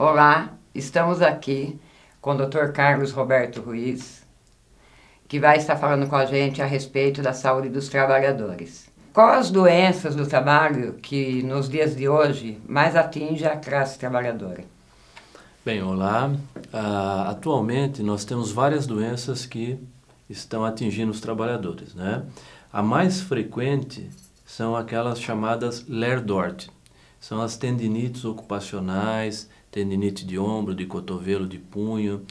Olá, estamos aqui com o Dr. Carlos Roberto Ruiz, que vai estar falando com a gente a respeito da saúde dos trabalhadores. Quais as doenças do trabalho que nos dias de hoje mais atinge a classe trabalhadora? Bem, olá. Atualmente nós temos várias doenças que estão atingindo os trabalhadores, né? A mais frequente são aquelas chamadas Ler-Dort. São as tendinites ocupacionais, tendinite de ombro, de cotovelo, de punho,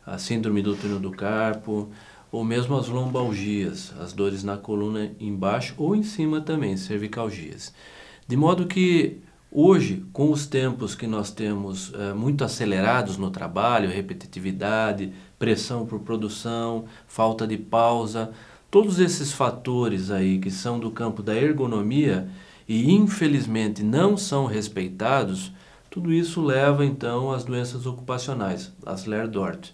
a síndrome do túnel do carpo, ou mesmo as lombalgias, as dores na coluna embaixo ou em cima também, cervicalgias. De modo que hoje, com os tempos que nós temos muito acelerados no trabalho, repetitividade, pressão por produção, falta de pausa, todos esses fatores aí que são do campo da ergonomia e infelizmente não são respeitados, tudo isso leva então às doenças ocupacionais, as Ler-Dort.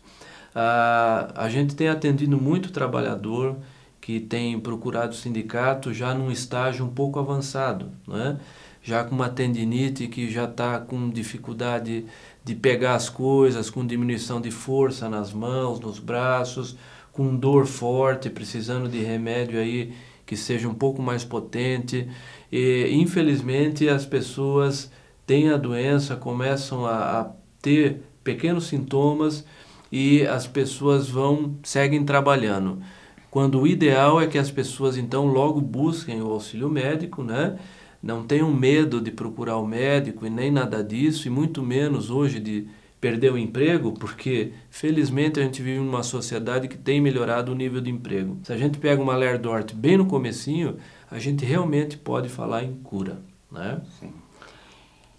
A gente tem atendido muito trabalhador que tem procurado o sindicato já num estágio um pouco avançado, né? Já com uma tendinite que já está com dificuldade de pegar as coisas, com diminuição de força nas mãos, nos braços, com dor forte, precisando de remédio aí que seja um pouco mais potente. E, infelizmente, as pessoas têm a doença, começam a ter pequenos sintomas e as pessoas seguem trabalhando. Quando o ideal é que as pessoas então logo busquem o auxílio médico, né? Não tenham medo de procurar o médico e nem nada disso, e muito menos hoje de perder o emprego, porque felizmente a gente vive numa sociedade que tem melhorado o nível de emprego. Se a gente pega uma Ler-Dort bem no comecinho, a gente realmente pode falar em cura, né? Sim.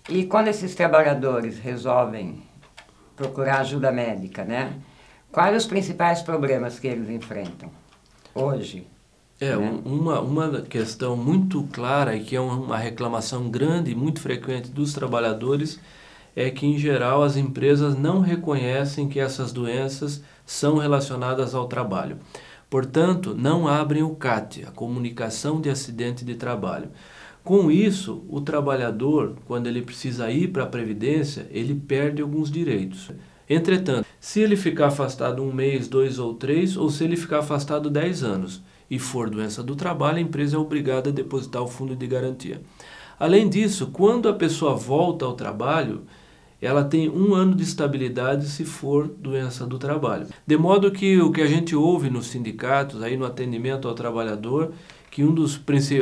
E quando esses trabalhadores resolvem procurar ajuda médica, né? Quais os principais problemas que eles enfrentam hoje? Uma questão muito clara e que é uma reclamação grande e muito frequente dos trabalhadores é que, em geral, as empresas não reconhecem que essas doenças são relacionadas ao trabalho. Portanto, não abrem o CAT, a Comunicação de Acidente de Trabalho. Com isso, o trabalhador, quando ele precisa ir para a Previdência, ele perde alguns direitos. Entretanto, se ele ficar afastado 1 mês, 2 ou 3, ou se ele ficar afastado 10 anos e for doença do trabalho, a empresa é obrigada a depositar o fundo de garantia. Além disso, quando a pessoa volta ao trabalho, ela tem 1 ano de estabilidade se for doença do trabalho. De modo que o que a gente ouve nos sindicatos, aí no atendimento ao trabalhador, que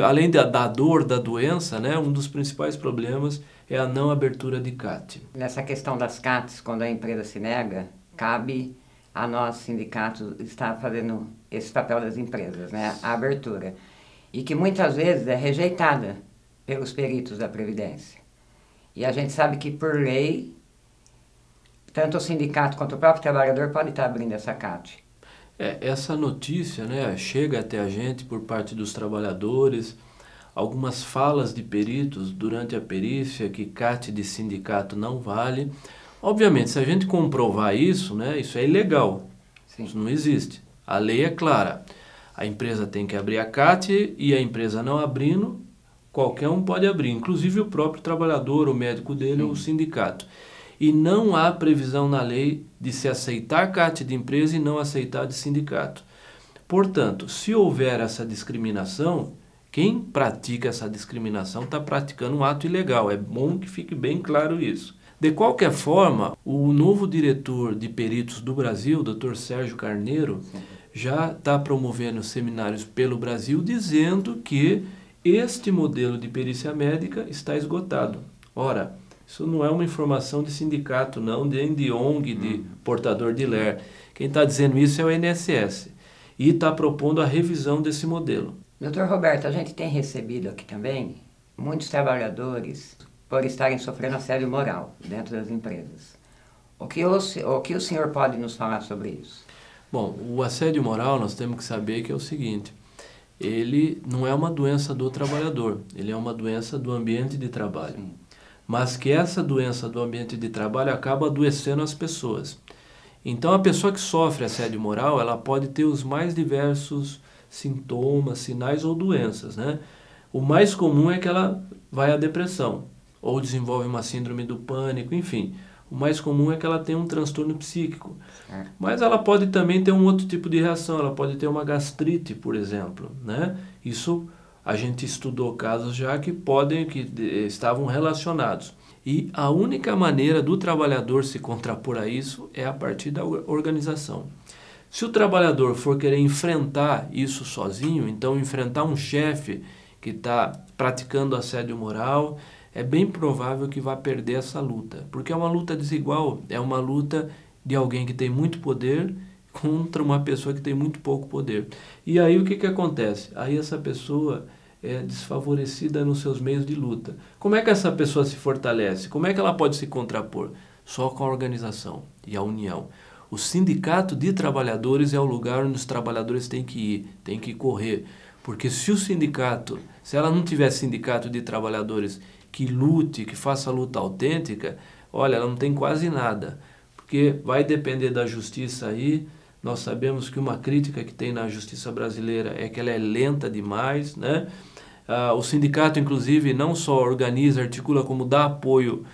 além da dor da doença, né, um dos principais problemas é a não abertura de CAT. Nessa questão das CATs, quando a empresa se nega, cabe a nós, sindicatos, estar fazendo esse papel das empresas, né, a abertura. E que muitas vezes é rejeitada pelos peritos da Previdência. E a gente sabe que, por lei, tanto o sindicato quanto o próprio trabalhador pode estar abrindo essa CAT. Essa notícia, né, chega até a gente por parte dos trabalhadores, algumas falas de peritos durante a perícia que CAT de sindicato não vale. Obviamente, se a gente comprovar isso, né, isso é ilegal. Sim. Isso não existe. A lei é clara. A empresa tem que abrir a CAT e a empresa não abrindo, qualquer um pode abrir, inclusive o próprio trabalhador, o médico dele ou o sindicato. E não há previsão na lei de se aceitar CAT de empresa e não aceitar de sindicato. Portanto, se houver essa discriminação, quem pratica essa discriminação está praticando um ato ilegal. É bom que fique bem claro isso. De qualquer forma, o novo diretor de peritos do Brasil, Dr. Sérgio Carneiro, já está promovendo seminários pelo Brasil dizendo que este modelo de perícia médica está esgotado. Ora, isso não é uma informação de sindicato, não, nem de ONG, de portador de LER. Quem está dizendo isso é o INSS e está propondo a revisão desse modelo. Doutor Roberto, a gente tem recebido aqui também muitos trabalhadores por estarem sofrendo assédio moral dentro das empresas. O que o senhor pode nos falar sobre isso? Bom, o assédio moral nós temos que saber que é o seguinte: ele não é uma doença do trabalhador, ele é uma doença do ambiente de trabalho. Sim. Mas que essa doença do ambiente de trabalho acaba adoecendo as pessoas. Então, a pessoa que sofre assédio moral, ela pode ter os mais diversos sintomas, sinais ou doenças, né? O mais comum é que ela vai à depressão, ou desenvolve uma síndrome do pânico, enfim. O mais comum é que ela tenha um transtorno psíquico. Mas ela pode também ter um outro tipo de reação, ela pode ter uma gastrite, por exemplo, né? Isso a gente estudou casos já que estavam relacionados. E a única maneira do trabalhador se contrapor a isso é a partir da organização. Se o trabalhador for querer enfrentar isso sozinho, então enfrentar um chefe que está praticando assédio moral, é bem provável que vá perder essa luta, porque é uma luta desigual, é uma luta de alguém que tem muito poder contra uma pessoa que tem muito pouco poder. E aí o que acontece? Aí essa pessoa é desfavorecida nos seus meios de luta. Como é que essa pessoa se fortalece? Como é que ela pode se contrapor? Só com a organização e a união. O sindicato de trabalhadores é o lugar onde os trabalhadores têm que ir, têm que correr. Porque se ela não tiver sindicato de trabalhadores que lute, que faça a luta autêntica, olha, ela não tem quase nada. Porque vai depender da justiça aí. Nós sabemos que uma crítica que tem na justiça brasileira é que ela é lenta demais, né? O sindicato, inclusive, não só organiza, articula, como dá apoio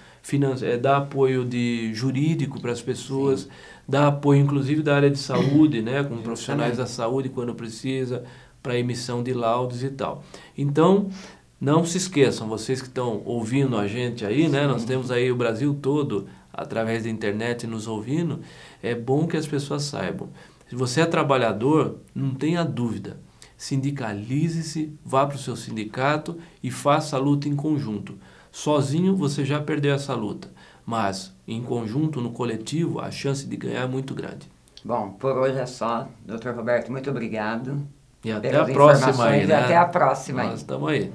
dá apoio jurídico para as pessoas, sim, dá apoio, inclusive, da área de saúde, né? Com profissionais da saúde, quando precisa, para emissão de laudos e tal. Então, não se esqueçam, vocês que estão ouvindo a gente aí, né? Nós temos aí o Brasil todo, através da internet, nos ouvindo. É bom que as pessoas saibam. Se você é trabalhador, não tenha dúvida. Sindicalize-se, vá para o seu sindicato e faça a luta em conjunto. Sozinho você já perdeu essa luta, mas em conjunto, no coletivo, a chance de ganhar é muito grande. Bom, por hoje é só. Dr. Roberto, muito obrigado. E até a próxima aí, né? Até a próxima. Nós estamos aí.